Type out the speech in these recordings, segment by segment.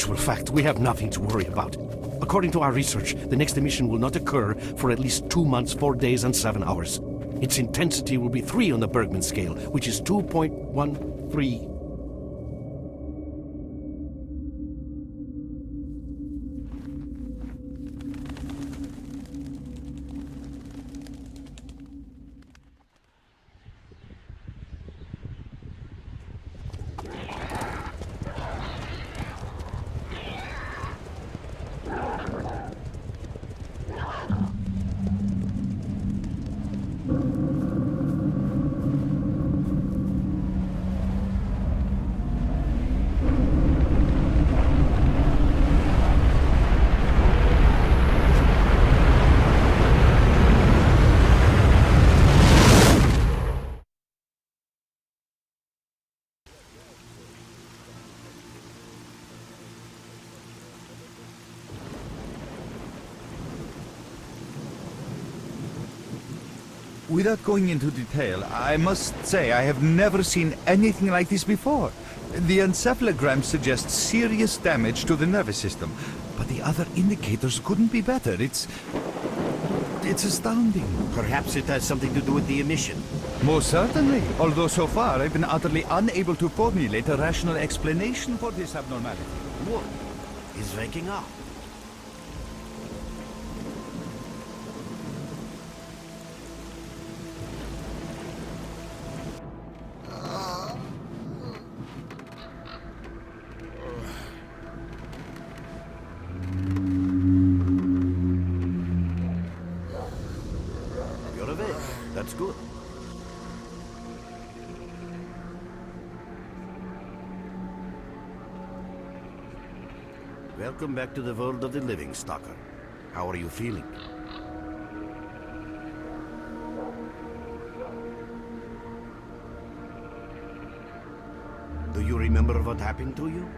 actual fact, we have nothing to worry about. According to our research, the next emission will not occur for at least 2 months, 4 days, and 7 hours. Its intensity will be 3 on the Bergman scale, which is 2.13. Without going into detail, I must say I have never seen anything like this before. The encephalogram suggests serious damage to the nervous system, but the other indicators couldn't be better. It's astounding. Perhaps it has something to do with the emission. Most certainly, although so far I've been utterly unable to formulate a rational explanation for this abnormality. Wood is waking up. That's good. Welcome back to the world of the living, S.T.A.L.K.E.R. How are you feeling? Do you remember what happened to you?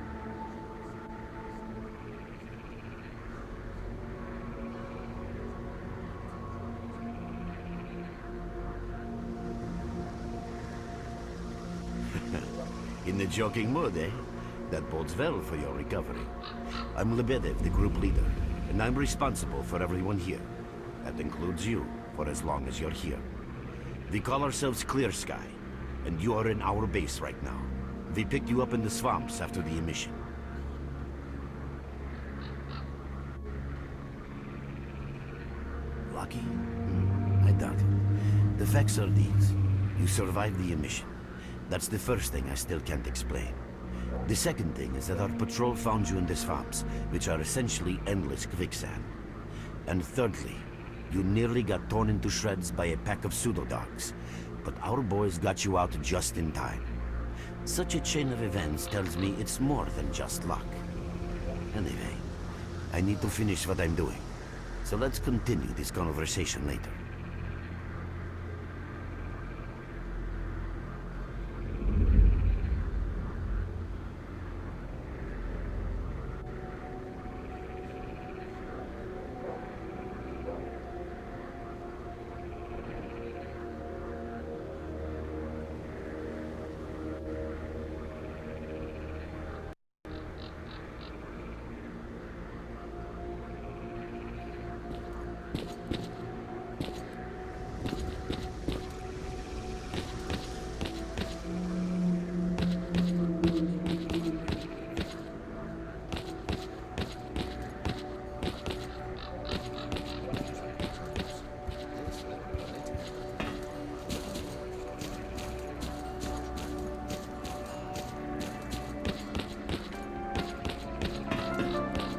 In the joking mood, eh? That bodes well for your recovery. I'm Lebedev, the group leader, and I'm responsible for everyone here. That includes you, for as long as you're here. We call ourselves Clear Sky, and you are in our base right now. We picked you up in the swamps after the emission. Lucky? I doubt it. The facts are these. You survived the emission. That's the first thing I still can't explain. The second thing is that our patrol found you in the swamps, which are essentially endless quicksand. And thirdly, you nearly got torn into shreds by a pack of pseudo-dogs, but our boys got you out just in time. Such a chain of events tells me it's more than just luck. Anyway, I need to finish what I'm doing, so let's continue this conversation later.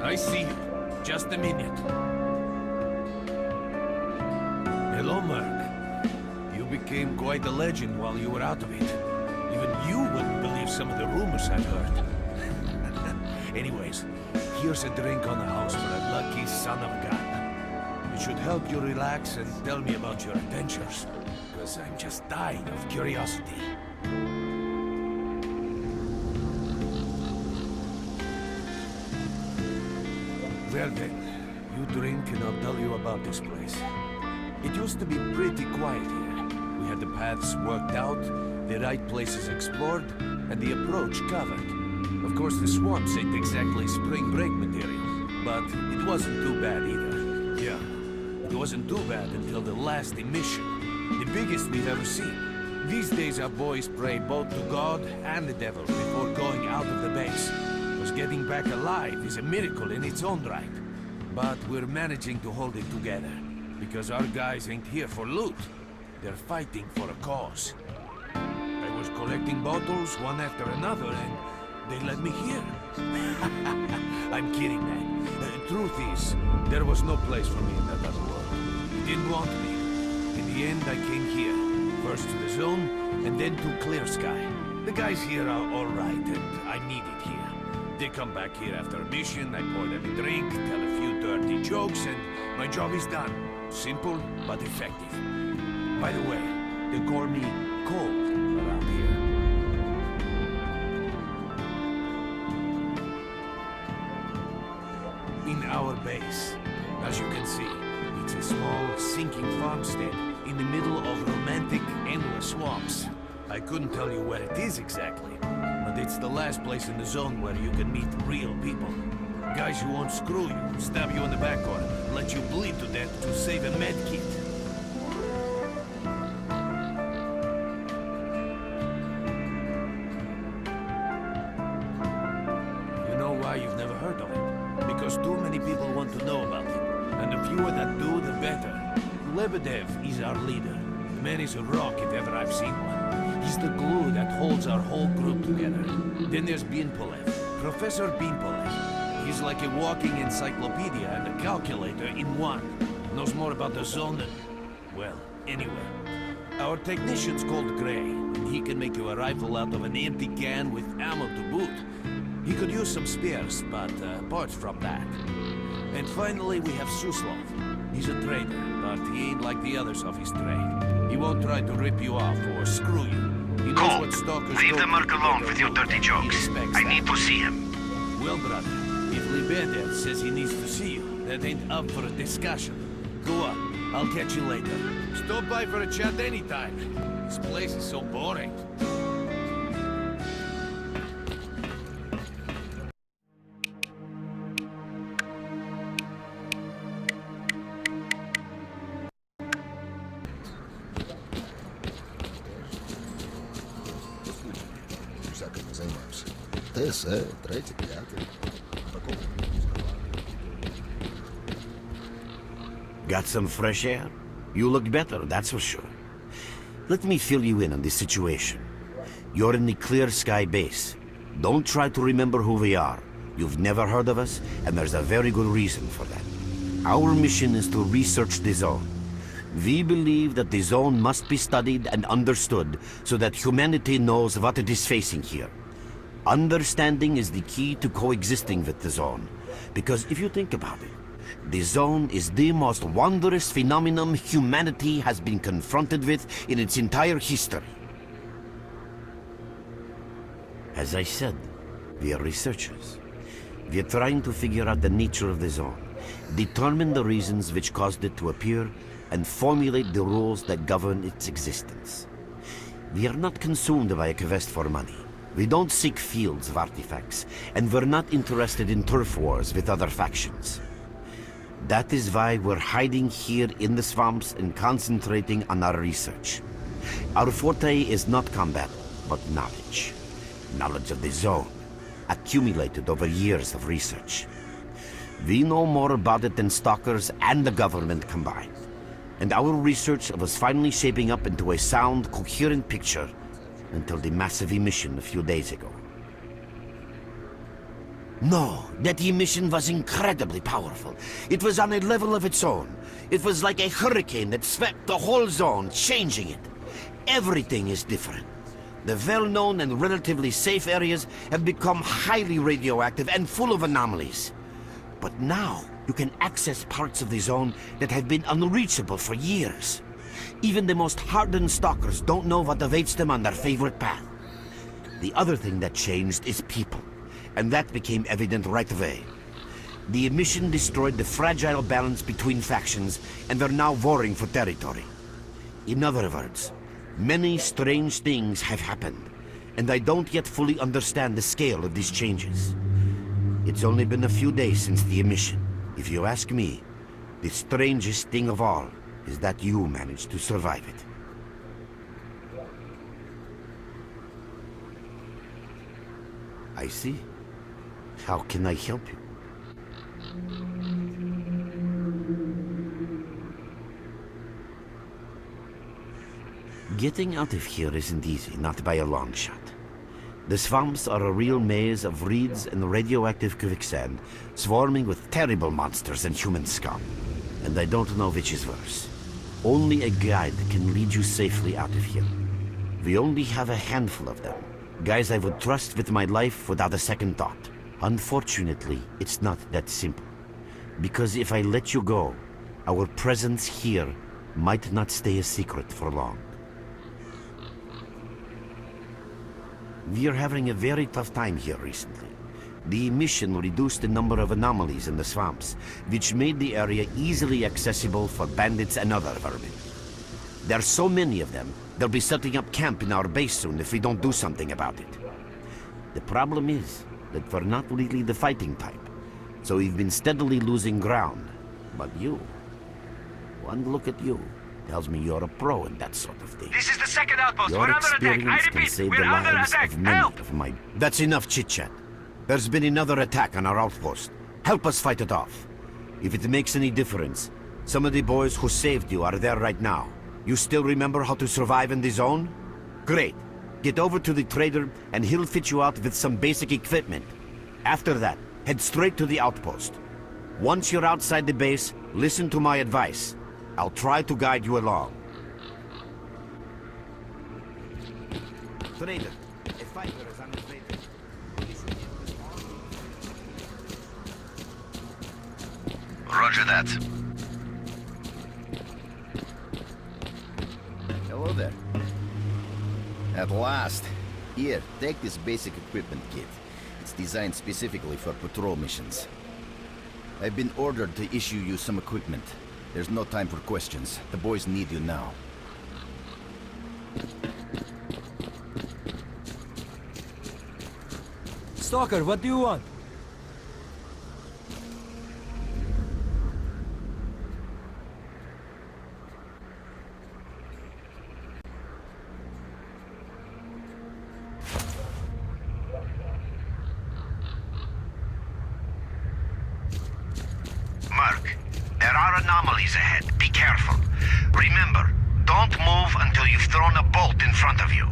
I see you. Just a minute. Hello, Merc. You became quite a legend while you were out of it. Even you wouldn't believe some of the rumors I've heard. Anyways, here's a drink on the house for a lucky son of a gun. It should help you relax and tell me about your adventures, because I'm just dying of curiosity. Well then, you drink and I'll tell you about this place. It used to be pretty quiet here. We had the paths worked out, the right places explored, and the approach covered. Of course, the swamps ain't exactly spring break material, but it wasn't too bad either. Yeah, it wasn't too bad until the last emission. The biggest we've ever seen. These days our boys pray both to God and the devil before going out of the base. Because getting back alive is a miracle in its own right. But we're managing to hold it together. Because our guys ain't here for loot. They're fighting for a cause. I was collecting bottles one after another and they led me here. I'm kidding, man. Truth is, there was no place for me in that other world. They didn't want me. In the end, I came here. First to the zone, and then to Clear-Sky. The guys here are alright, and I need it here. They come back here after a mission, I pour them a drink, tell a few dirty jokes, and my job is done. Simple, but effective. By the way, they call me Cold around here. In our base, as you can see, it's a small, sinking farmstead in the middle of romantic, endless swamps. I couldn't tell you where it is exactly, but it's the last place in the zone where you can meet real people. Guys who won't screw you, stab you in the back or let you bleed to death to save a med kit. You know why you've never heard of it? Because too many people want to know about it, and the fewer that do, the better. Lebedev is our leader. The man is a rock if ever I've seen one. He's the glue that holds our whole group together. Then there's Binpolev, Professor Binpolev. He's like a walking encyclopedia and a calculator in one. Knows more about the zone than... well, anyway. Our technician's called Gray, and he can make you a rifle out of an empty can with ammo to boot. He could use some spares, but apart from that. And finally, we have Suslov. He's a trader, but he ain't like the others of his trade. He won't try to rip you off or screw you. He knows what stalkers Leave go the merc through to alone get with their your loot, dirty and he jokes. respects I that. need to see him. Well, brother, if Lebedev says he needs to see you, that ain't up for a discussion. Go up. I'll catch you later. Stop by for a chat anytime. This place is so boring. Got some fresh air? You look better, that's for sure. Let me fill you in on the situation. You're in the Clear-Sky base. Don't try to remember who we are. You've never heard of us, and there's a very good reason for that. Our mission is to research the zone. We believe that the zone must be studied and understood so that humanity knows what it is facing here. Understanding is the key to coexisting with the zone. Because if you think about it, the zone is the most wondrous phenomenon humanity has been confronted with in its entire history. As I said, we are researchers. We are trying to figure out the nature of the zone, determine the reasons which caused it to appear, and formulate the rules that govern its existence. We are not consumed by a quest for money. We don't seek fields of artifacts, and we're not interested in turf wars with other factions. That is why we're hiding here in the swamps and concentrating on our research. Our forte is not combat, but knowledge. Knowledge of the zone, accumulated over years of research. We know more about it than stalkers and the government combined. And our research was finally shaping up into a sound, coherent picture until the massive emission a few days ago. No, that emission was incredibly powerful. It was on a level of its own. It was like a hurricane that swept the whole zone, changing it. Everything is different. The well-known and relatively safe areas have become highly radioactive and full of anomalies. But now, you can access parts of the zone that have been unreachable for years. Even the most hardened stalkers don't know what awaits them on their favorite path. The other thing that changed is people, and that became evident right away. The emission destroyed the fragile balance between factions, and they're now warring for territory. In other words, many strange things have happened, and I don't yet fully understand the scale of these changes. It's only been a few days since the emission. If you ask me, the strangest thing of all is that you managed to survive it. I see. How can I help you? Getting out of here isn't easy, not by a long shot. The swamps are a real maze of reeds and radioactive quicksand, swarming with terrible monsters and human scum. And I don't know which is worse. Only a guide can lead you safely out of here. We only have a handful of them. Guys I would trust with my life without a second thought. Unfortunately, it's not that simple. Because if I let you go, our presence here might not stay a secret for long. We are having a very tough time here recently. The emission reduced the number of anomalies in the swamps, which made the area easily accessible for bandits and other vermin. There are so many of them, they'll be setting up camp in our base soon if we don't do something about it. The problem is that we're not really the fighting type, so we've been steadily losing ground. But you, one look at you, tells me you're a pro in that sort of thing. This is the second outpost. Your We're under attack. I experience can repeat, save we're the under lives attack. of many Help! of my... That's enough chit-chat. There's been another attack on our outpost. Help us fight it off. If it makes any difference, some of the boys who saved you are there right now. You still remember how to survive in the zone? Great. Get over to the trader and he'll fit you out with some basic equipment. After that, head straight to the outpost. Once you're outside the base, listen to my advice. I'll try to guide you along. Trader, a fighter is on his way. Roger that. Hello there. At last. Here, take this basic equipment kit. It's designed specifically for patrol missions. I've been ordered to issue you some equipment. There's no time for questions. The boys need you now. Stalker, what do you want? Merc, there are anomalies ahead. Be careful. Remember, don't move until you've thrown a bolt in front of you.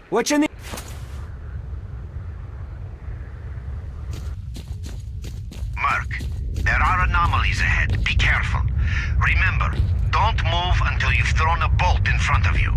What you need? Merc, there are anomalies ahead. Be careful. Remember, don't move until you've thrown a bolt in front of you.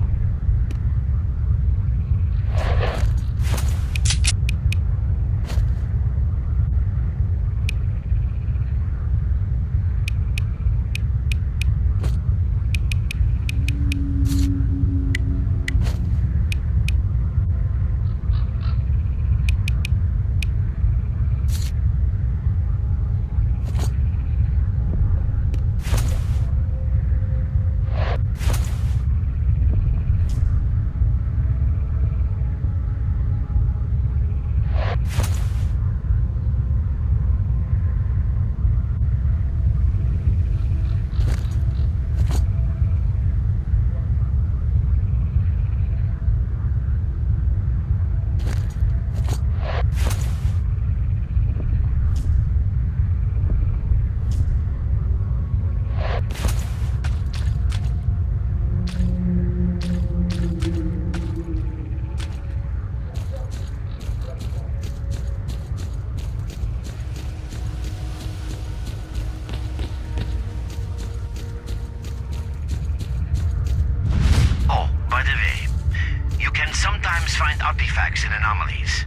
artifacts and anomalies.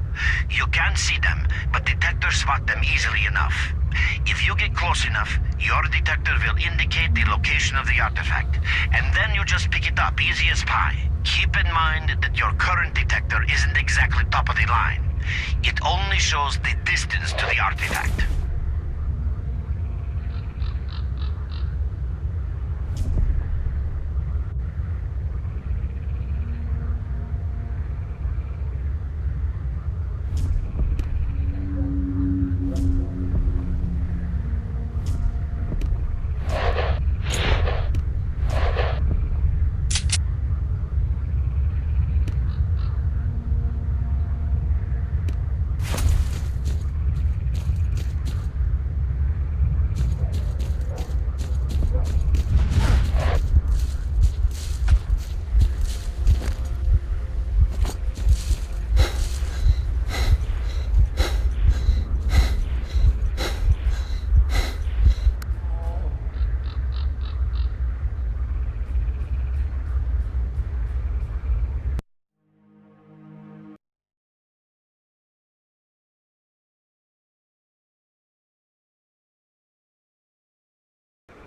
You can't see them, but detectors spot them easily enough. If you get close enough, your detector will indicate the location of the artifact, and then you just pick it up, easy as pie. Keep in mind that your current detector isn't exactly top of the line. It only shows the distance to the artifact.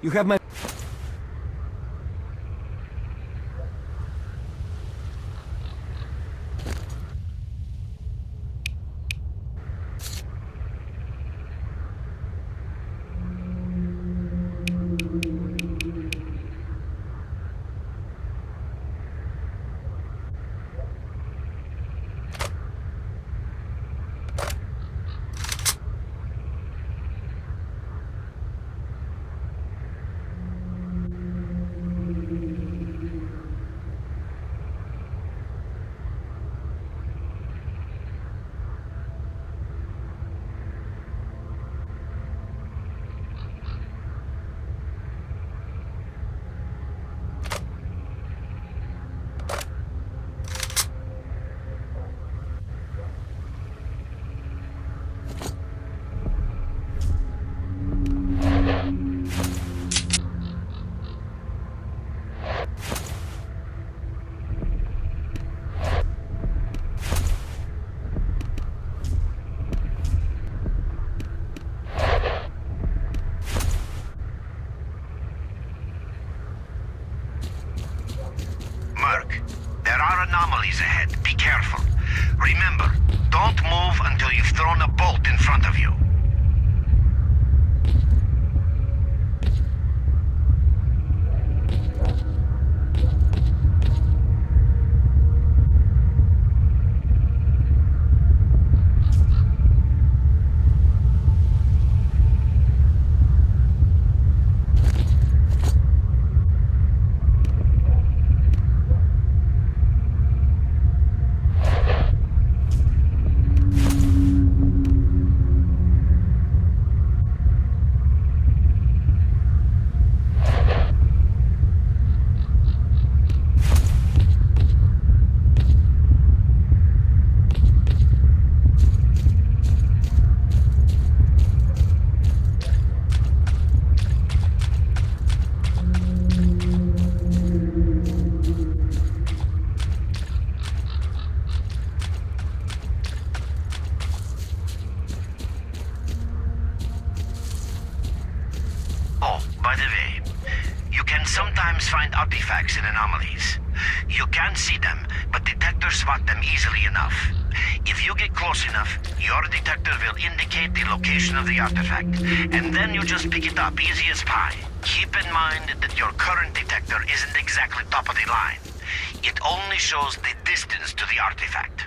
You have my... Merc, there are anomalies ahead. Be careful. Remember, don't move until you've thrown a bolt in front of you. Oh, by the way, you can sometimes find artifacts and anomalies. You can't see them, but detectors spot them easily enough. If you get close enough, your detector will indicate the location of the artifact, and then you just pick it up, easy as pie. Keep in mind that your current detector isn't exactly top of the line. It only shows the distance to the artifact.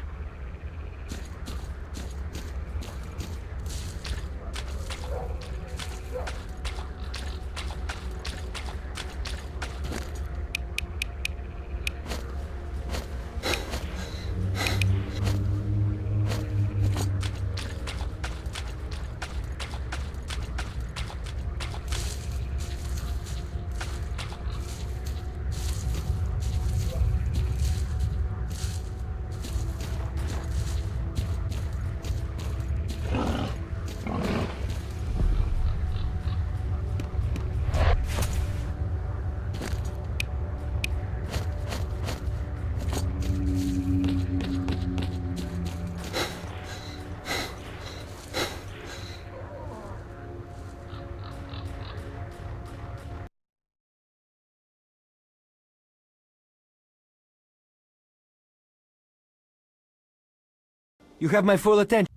You have my full attention.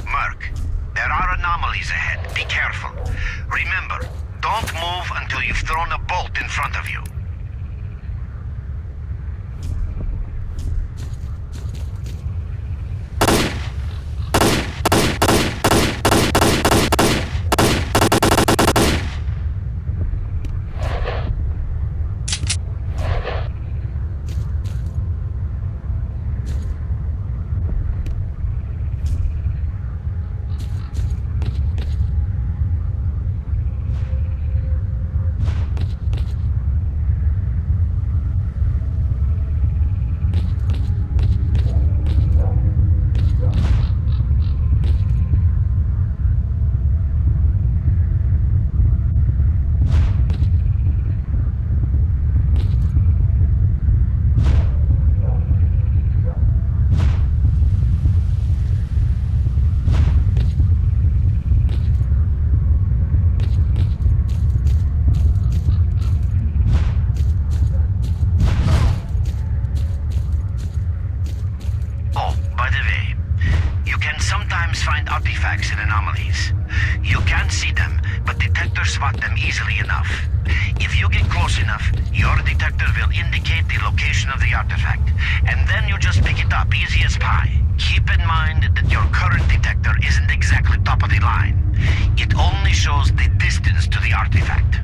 Merc, there are anomalies ahead. Be careful. Remember, don't move until you've thrown a bolt in front of you. Find artifacts and anomalies. You can't see them, but detectors spot them easily enough. If you get close enough, your detector will indicate the location of the artifact, and then you just pick it up easy as pie. Keep in mind that your current detector isn't exactly top of the line. It only shows the distance to the artifact.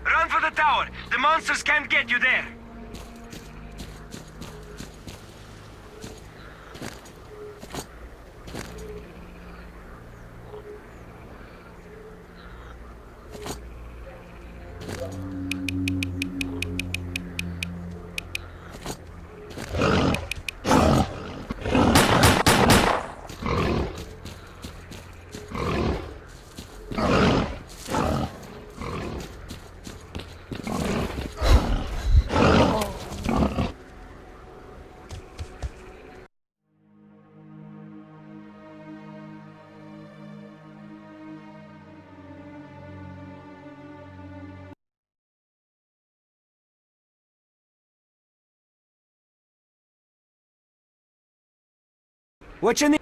Run for the tower! The monsters can't get you there! What you need?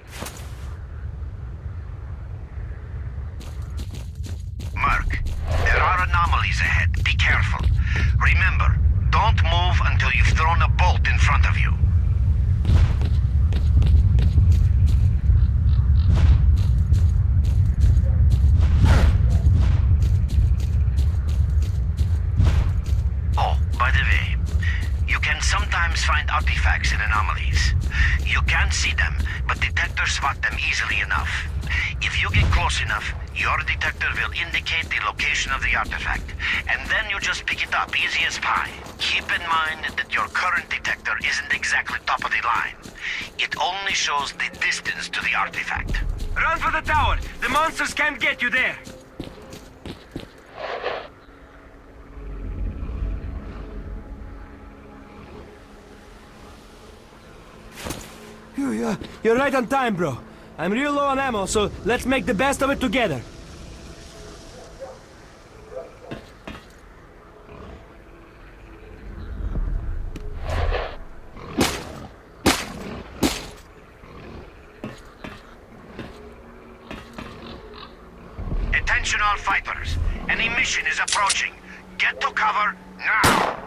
Merc, there are anomalies ahead. Be careful. Remember, don't move until you've thrown a bolt in front of you. Oh, by the way, you can sometimes find artifacts and anomalies. You can't see them, but detectors spot them easily enough. If you get close enough, your detector will indicate the location of the artifact, and then you just pick it up easy as pie. Keep in mind that your current detector isn't exactly top of the line. It only shows the distance to the artifact. Run for the tower! The monsters can't get you there! Phew, you're right on time, bro. I'm real low on ammo, so let's make the best of it together. Attention all fighters. An emission is approaching. Get to cover now!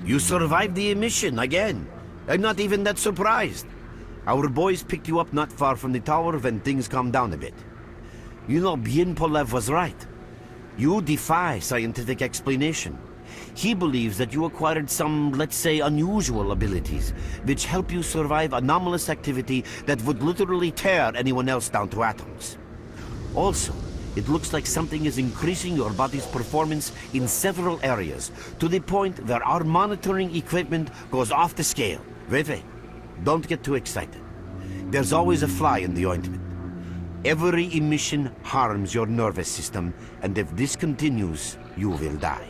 You survived the emission again. I'm not even that surprised. Our boys picked you up not far from the tower when things calmed down a bit. You know, Bienpolev was right. You defy scientific explanation. He believes that you acquired some, let's say, unusual abilities, which help you survive anomalous activity that would literally tear anyone else down to atoms. Also, it looks like something is increasing your body's performance in several areas, to the point where our monitoring equipment goes off the scale. Wait. Don't get too excited. There's always a fly in the ointment. Every emission harms your nervous system, and if this continues, you will die.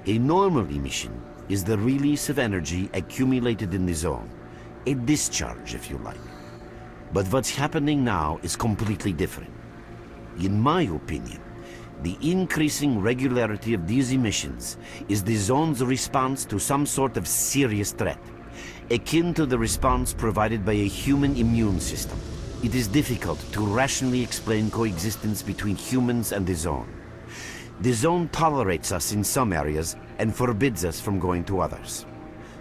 A normal emission is the release of energy accumulated in the zone. A discharge, if you like. But what's happening now is completely different. In my opinion, the increasing regularity of these emissions is the zone's response to some sort of serious threat, akin to the response provided by a human immune system. It is difficult to rationally explain coexistence between humans and the zone. The zone tolerates us in some areas and forbids us from going to others.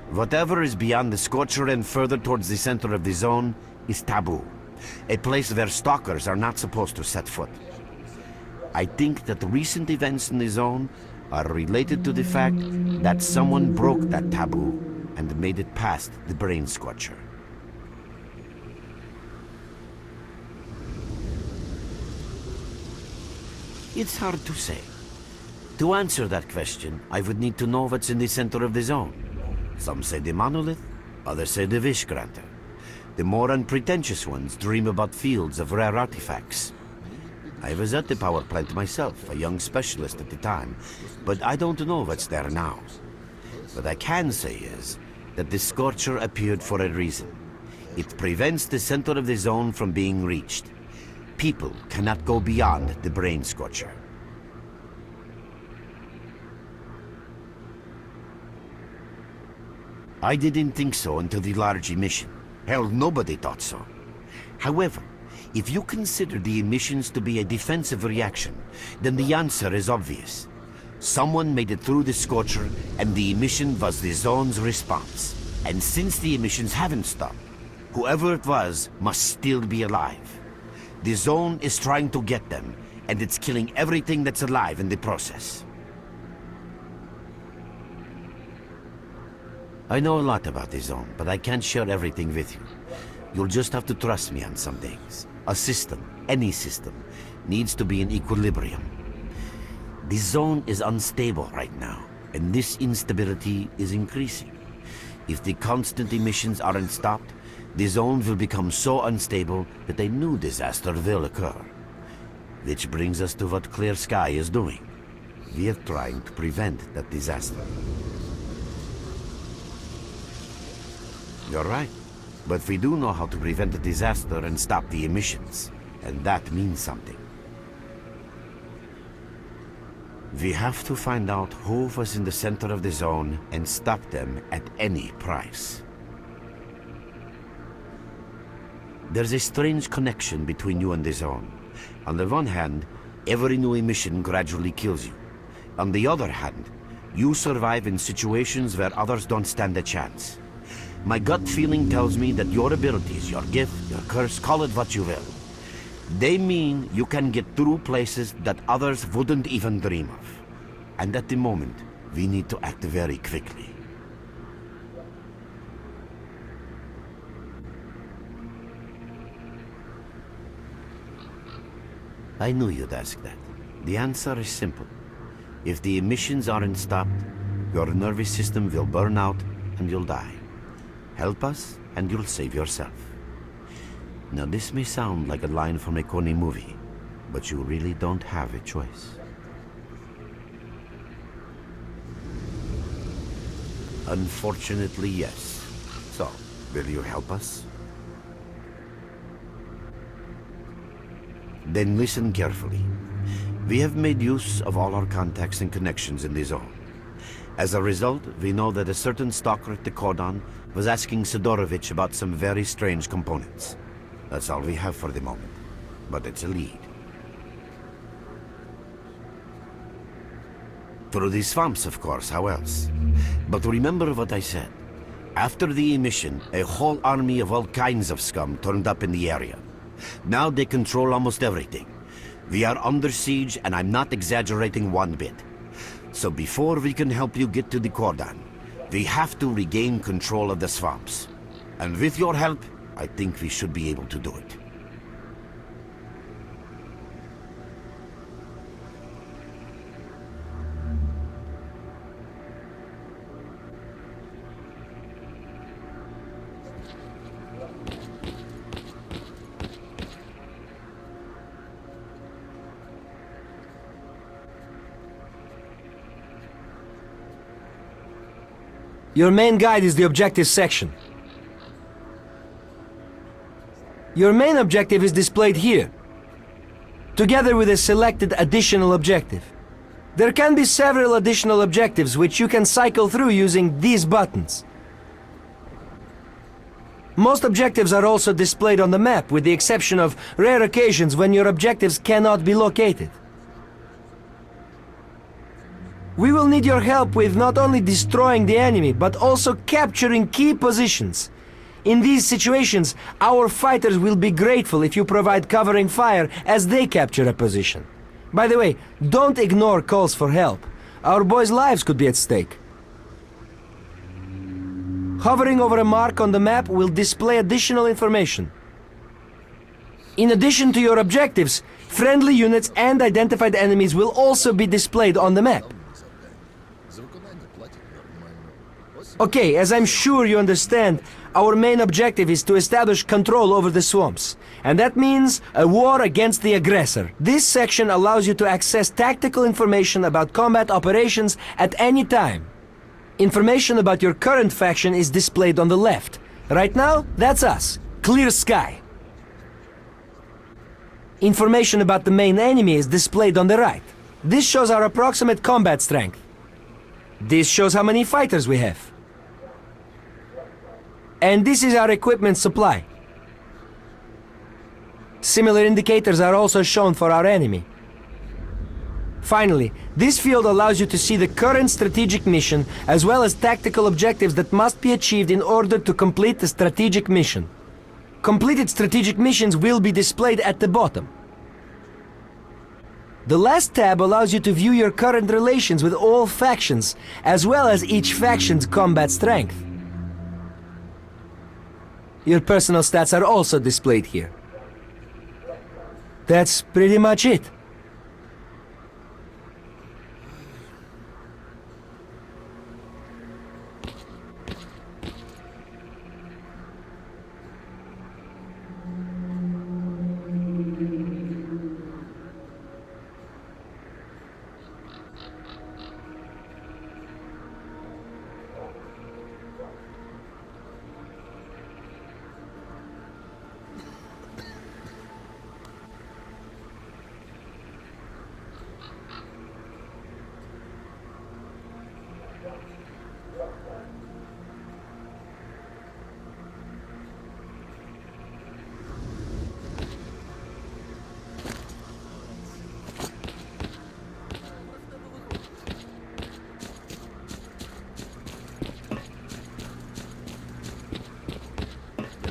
Whatever is beyond the Scorcher and further towards the center of the zone is taboo, a place where stalkers are not supposed to set foot. I think that recent events in the zone are related to the fact that someone broke that taboo and made it past the brain scorcher. It's hard to say. To answer that question, I would need to know what's in the center of the zone. Some say the monolith, others say the wish granter. The more unpretentious ones dream about fields of rare artifacts. I was at the power plant myself, a young specialist at the time, but I don't know what's there now. What I can say is that the Scorcher appeared for a reason. It prevents the center of the zone from being reached. People cannot go beyond the brain scorcher. I didn't think so until the large emission. Hell, nobody thought so. However, if you consider the emissions to be a defensive reaction, then the answer is obvious. Someone made it through the Scorcher, and the emission was the zone's response. And since the emissions haven't stopped, whoever it was must still be alive. The zone is trying to get them, and it's killing everything that's alive in the process. I know a lot about the zone, but I can't share everything with you. You'll just have to trust me on some things. A system, any system, needs to be in equilibrium. The zone is unstable right now, and this instability is increasing. If the constant emissions aren't stopped, the zone will become so unstable that a new disaster will occur. Which brings us to what S.T.A.L.K.E.R is doing. We are trying to prevent that disaster. You're right, but we do know how to prevent a disaster and stop the emissions, and that means something. We have to find out who was in the center of the zone and stop them at any price. There's a strange connection between you and the zone. On the one hand, every new emission gradually kills you. On the other hand, you survive in situations where others don't stand a chance. My gut feeling tells me that your abilities, your gift, your curse, call it what you will, they mean you can get through places that others wouldn't even dream of. And at the moment, we need to act very quickly. I knew you'd ask that. The answer is simple. If the emissions aren't stopped, your nervous system will burn out and you'll die. Help us and you'll save yourself. Now this may sound like a line from a corny movie, but you really don't have a choice. Unfortunately, yes. So, will you help us? Then listen carefully. We have made use of all our contacts and connections in the zone. As a result, we know that a certain stalker at the cordon was asking Sidorovich about some very strange components. That's all we have for the moment, but it's a lead. Through the swamps, of course, how else? But remember what I said. After the emission, a whole army of all kinds of scum turned up in the area. Now they control almost everything. We are under siege, and I'm not exaggerating one bit. So before we can help you get to the cordon, we have to regain control of the swamps. And with your help, I think we should be able to do it. Your main guide is the objective section. Your main objective is displayed here, together with a selected additional objective. There can be several additional objectives which you can cycle through using these buttons. Most objectives are also displayed on the map, with the exception of rare occasions when your objectives cannot be located. We will need your help with not only destroying the enemy, but also capturing key positions. In these situations, our fighters will be grateful if you provide covering fire as they capture a position. By the way, don't ignore calls for help. Our boys' lives could be at stake. Hovering over a mark on the map will display additional information. In addition to your objectives, friendly units and identified enemies will also be displayed on the map. Okay, as I'm sure you understand, our main objective is to establish control over the swamps. And that means a war against the aggressor. This section allows you to access tactical information about combat operations at any time. Information about your current faction is displayed on the left. Right now, that's us. Clear sky. Information about the main enemy is displayed on the right. This shows our approximate combat strength. This shows how many fighters we have. And this is our equipment supply. Similar indicators are also shown for our enemy. Finally, this field allows you to see the current strategic mission as well as tactical objectives that must be achieved in order to complete the strategic mission. Completed strategic missions will be displayed at the bottom. The last tab allows you to view your current relations with all factions, as well as each faction's combat strength. Your personal stats are also displayed here. That's pretty much it.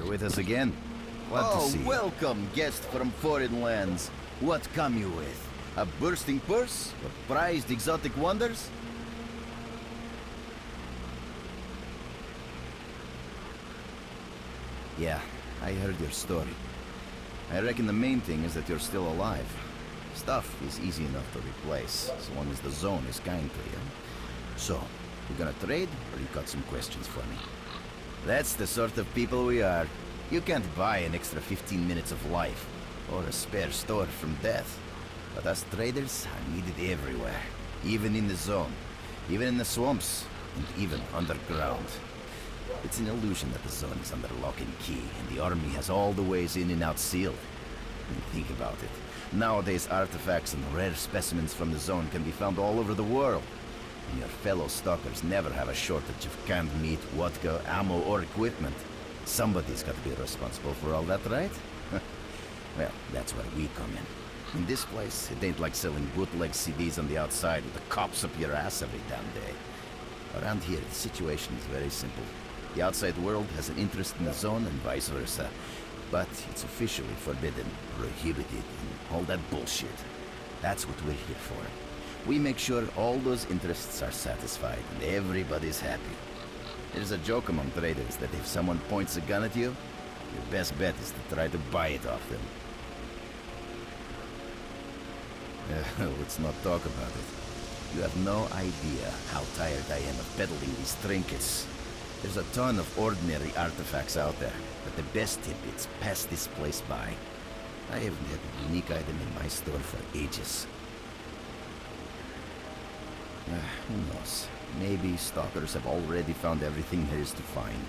With us again? Glad to see you. Welcome, guest from foreign lands. What come you with? A bursting purse? Or prized exotic wonders? Yeah, I heard your story. I reckon the main thing is that you're still alive. Stuff is easy enough to replace, as long as the zone is kind to you. So, you gonna trade, or you got some questions for me? That's the sort of people we are. You can't buy an extra 15 minutes of life, or a spare store from death. But us traders are needed everywhere, even in the zone, even in the swamps, and even underground. It's an illusion that the zone is under lock and key, and the army has all the ways in and out sealed. And think about it. Nowadays, artifacts and rare specimens from the zone can be found all over the world. And your fellow stalkers never have a shortage of canned meat, vodka, ammo, or equipment. Somebody's got to be responsible for all that, right? Well, that's where we come in. In this place, it ain't like selling bootleg CDs on the outside with the cops up your ass every damn day. Around here, the situation is very simple. The outside world has an interest in the zone and vice versa. But it's officially forbidden, prohibited, and all that bullshit. That's what we're here for. We make sure all those interests are satisfied and everybody's happy. There's a joke among traders that if someone points a gun at you, your best bet is to try to buy it off them. Let's not talk about it. You have no idea how tired I am of peddling these trinkets. There's a ton of ordinary artifacts out there, but the best tidbits pass this place by. I haven't had a unique item in my store for ages. Who knows? Maybe stalkers have already found everything there is to find.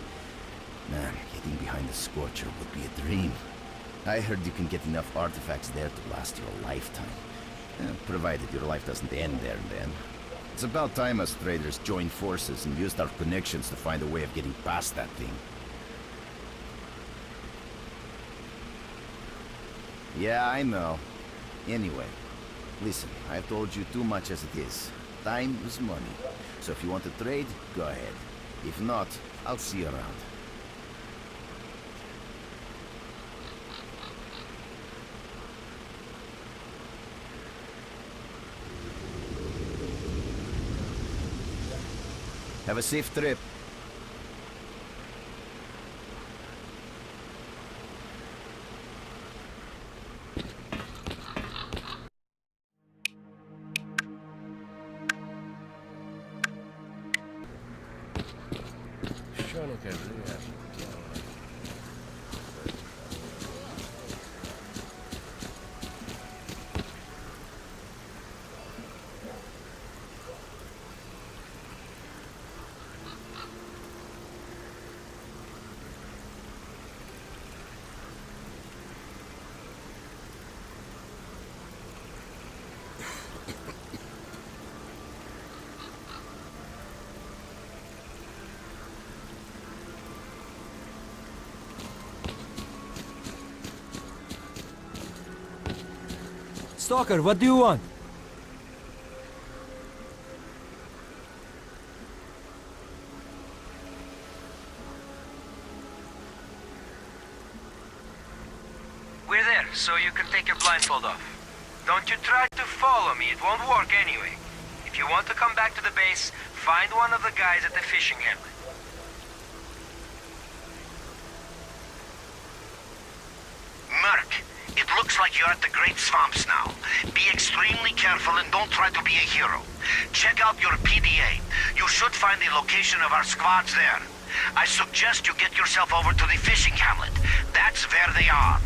Man, getting behind the Scorcher would be a dream. I heard you can get enough artifacts there to last you a lifetime. Provided your life doesn't end there and then. It's about time us traders joined forces and used our connections to find a way of getting past that thing. Yeah, I know. Anyway, listen, I've told you too much as it is. Time is money. So if you want to trade, go ahead. If not, I'll see you around. Have a safe trip. Stalker, what do you want? We're there, so you can take your blindfold off. Don't you try to follow me, it won't work anyway. If you want to come back to the base, find one of the guys at the fishing hamlet. Merc, it looks like you're at the Great Swamps now. Be extremely careful and don't try to be a hero. Check out your PDA. You should find the location of our squads there. I suggest you get yourself over to the fishing hamlet. That's where they are.